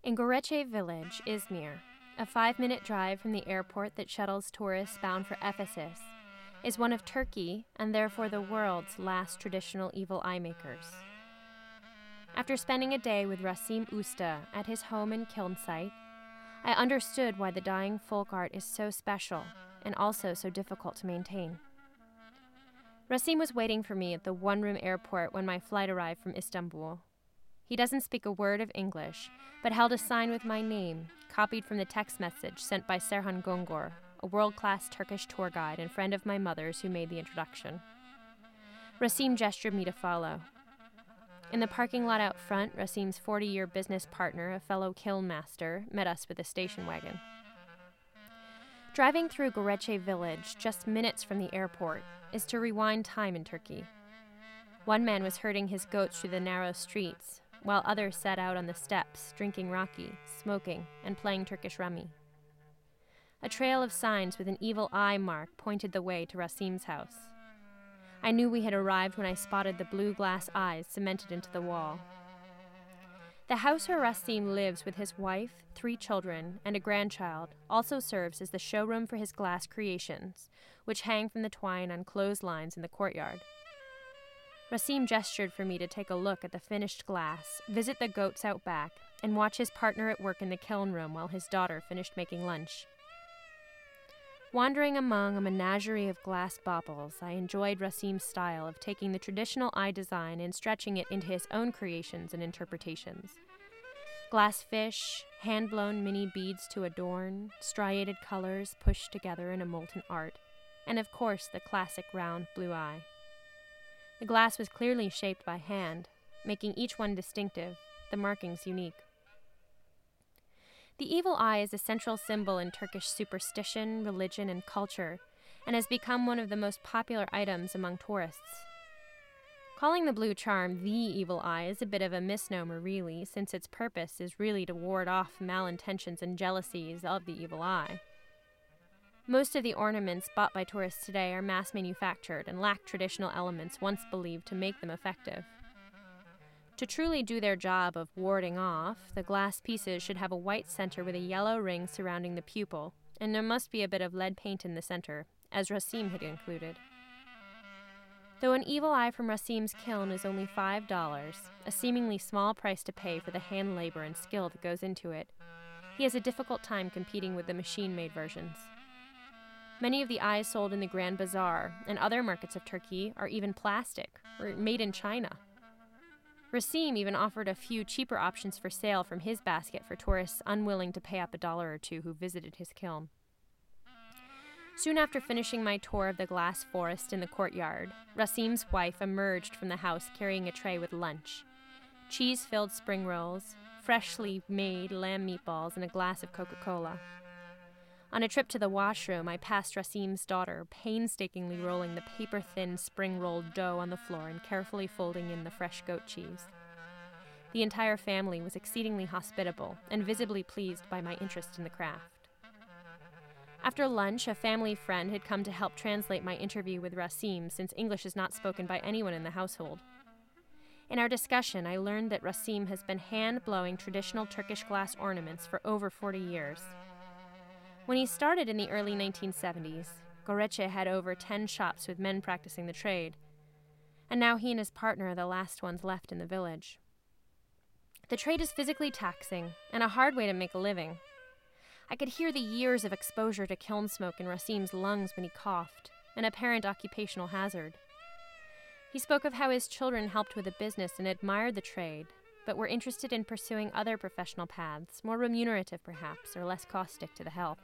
In Gorece Village, Izmir, a 5-minute drive from the airport that shuttles tourists bound for Ephesus, is one of Turkey, and therefore the world's last traditional evil eye makers. After spending a day with Rasim Usta at his home and kiln site, I understood why the dying folk art is so special and also so difficult to maintain. Rasim was waiting for me at the one-room airport when my flight arrived from Istanbul. He doesn't speak a word of English, but held a sign with my name, copied from the text message sent by Serhan Gongor, a world-class Turkish tour guide and friend of my mother's who made the introduction. Rasim gestured me to follow. In the parking lot out front, Rasim's 40-year business partner, a fellow kiln master, met us with a station wagon. Driving through Gorece Village, just minutes from the airport, is to rewind time in Turkey. One man was herding his goats through the narrow streets, while others sat out on the steps, drinking raki, smoking, and playing Turkish rummy. A trail of signs with an evil eye mark pointed the way to Rasim's house. I knew we had arrived when I spotted the blue glass eyes cemented into the wall. The house where Rasim lives with his wife, 3 children, and a grandchild also serves as the showroom for his glass creations, which hang from the twine on clotheslines in the courtyard. Rasim gestured for me to take a look at the finished glass, visit the goats out back, and watch his partner at work in the kiln room while his daughter finished making lunch. Wandering among a menagerie of glass baubles, I enjoyed Rasim's style of taking the traditional eye design and stretching it into his own creations and interpretations. Glass fish, hand-blown mini beads to adorn, striated colors pushed together in a molten art, and of course the classic round blue eye. The glass was clearly shaped by hand, making each one distinctive, the markings unique. The evil eye is a central symbol in Turkish superstition, religion, and culture, and has become one of the most popular items among tourists. Calling the blue charm the evil eye is a bit of a misnomer, really, since its purpose is really to ward off malintentions and jealousies of the evil eye. Most of the ornaments bought by tourists today are mass-manufactured and lack traditional elements once believed to make them effective. To truly do their job of warding off, the glass pieces should have a white center with a yellow ring surrounding the pupil, and there must be a bit of lead paint in the center, as Rasim had included. Though an evil eye from Rasim's kiln is only $5, a seemingly small price to pay for the hand labor and skill that goes into it, he has a difficult time competing with the machine-made versions. Many of the eyes sold in the Grand Bazaar and other markets of Turkey are even plastic or made in China. Rasim even offered a few cheaper options for sale from his basket for tourists unwilling to pay up $1 or $2 who visited his kiln. Soon after finishing my tour of the glass forest in the courtyard, Rasim's wife emerged from the house carrying a tray with lunch: cheese-filled spring rolls, freshly made lamb meatballs, and a glass of Coca-Cola. On a trip to the washroom, I passed Rasim's daughter, painstakingly rolling the paper-thin spring-rolled dough on the floor and carefully folding in the fresh goat cheese. The entire family was exceedingly hospitable and visibly pleased by my interest in the craft. After lunch, a family friend had come to help translate my interview with Rasim, since English is not spoken by anyone in the household. In our discussion, I learned that Rasim has been hand-blowing traditional Turkish glass ornaments for over 40 years. When he started in the early 1970s, Gorece had over 10 shops with men practicing the trade, and now he and his partner are the last ones left in the village. The trade is physically taxing and a hard way to make a living. I could hear the years of exposure to kiln smoke in Rasim's lungs when he coughed, an apparent occupational hazard. He spoke of how his children helped with the business and admired the trade, but were interested in pursuing other professional paths, more remunerative perhaps, or less caustic to the health.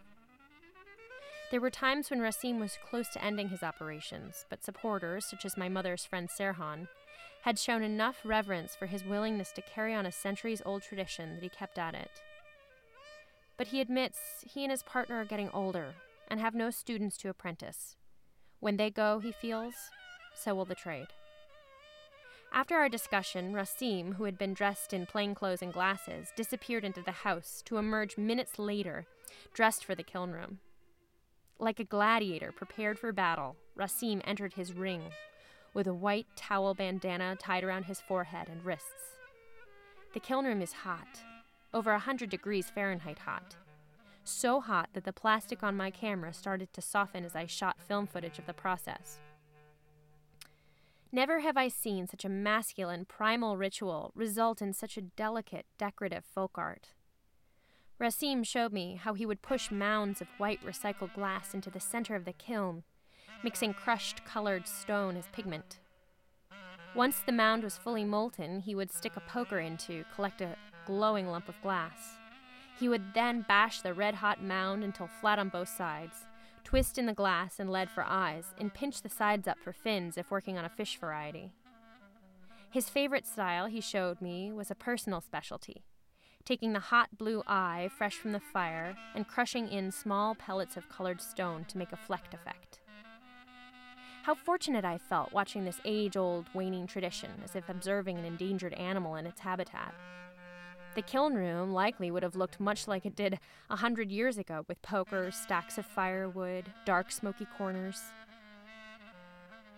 There were times when Rasim was close to ending his operations, but supporters, such as my mother's friend Serhan, had shown enough reverence for his willingness to carry on a centuries-old tradition that he kept at it. But he admits he and his partner are getting older and have no students to apprentice. When they go, he feels, so will the trade. After our discussion, Rasim, who had been dressed in plainclothes and glasses, disappeared into the house to emerge minutes later, dressed for the kiln room. Like a gladiator prepared for battle, Rasim entered his ring, with a white towel bandana tied around his forehead and wrists. The kiln room is hot. over 100 degrees Fahrenheit hot. So hot that the plastic on my camera started to soften as I shot film footage of the process. Never have I seen such a masculine, primal ritual result in such a delicate, decorative folk art. Rasim showed me how he would push mounds of white recycled glass into the center of the kiln, mixing crushed colored stone as pigment. Once the mound was fully molten, he would stick a poker in to collect a glowing lump of glass. He would then bash the red-hot mound until flat on both sides, twist in the glass and lead for eyes, and pinch the sides up for fins if working on a fish variety. His favorite style, he showed me, was a personal specialty, taking the hot blue eye fresh from the fire and crushing in small pellets of colored stone to make a flecked effect. How fortunate I felt watching this age-old waning tradition, as if observing an endangered animal in its habitat. The kiln room likely would have looked much like it did 100 years ago, with pokers, stacks of firewood, dark, smoky corners.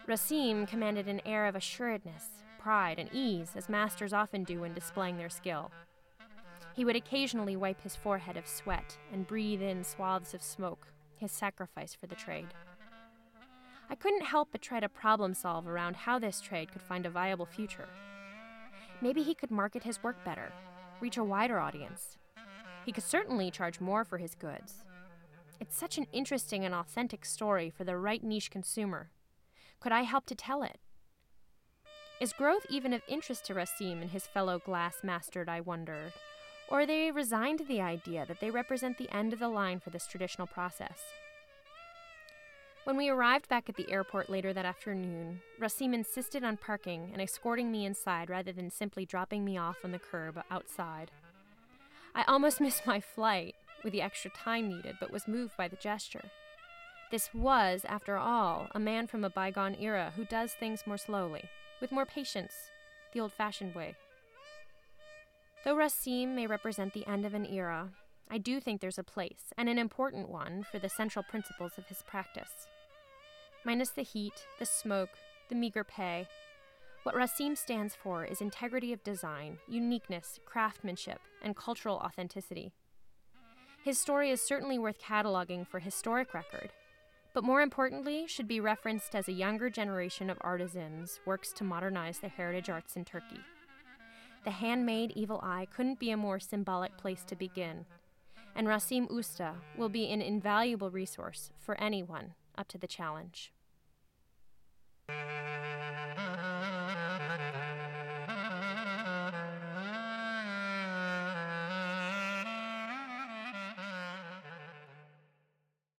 Rasim commanded an air of assuredness, pride, and ease, as masters often do when displaying their skill. He would occasionally wipe his forehead of sweat and breathe in swaths of smoke, his sacrifice for the trade. I couldn't help but try to problem solve around how this trade could find a viable future. Maybe he could market his work better, reach a wider audience. He could certainly charge more for his goods. It's such an interesting and authentic story for the right niche consumer. Could I help to tell it? Is growth even of interest to Rasim and his fellow glass mastered, I wondered? Or are they resigned to the idea that they represent the end of the line for this traditional process? When we arrived back at the airport later that afternoon, Rasim insisted on parking and escorting me inside rather than simply dropping me off on the curb outside. I almost missed my flight with the extra time needed, but was moved by the gesture. This was, after all, a man from a bygone era who does things more slowly, with more patience, the old-fashioned way. Though Rasim may represent the end of an era, I do think there's a place, and an important one, for the central principles of his practice. Minus the heat, the smoke, the meager pay, what Rasim stands for is integrity of design, uniqueness, craftsmanship, and cultural authenticity. His story is certainly worth cataloging for historic record, but more importantly, should be referenced as a younger generation of artisans works to modernize the heritage arts in Turkey. The handmade evil eye couldn't be a more symbolic place to begin, and Rasim Usta will be an invaluable resource for anyone up to the challenge.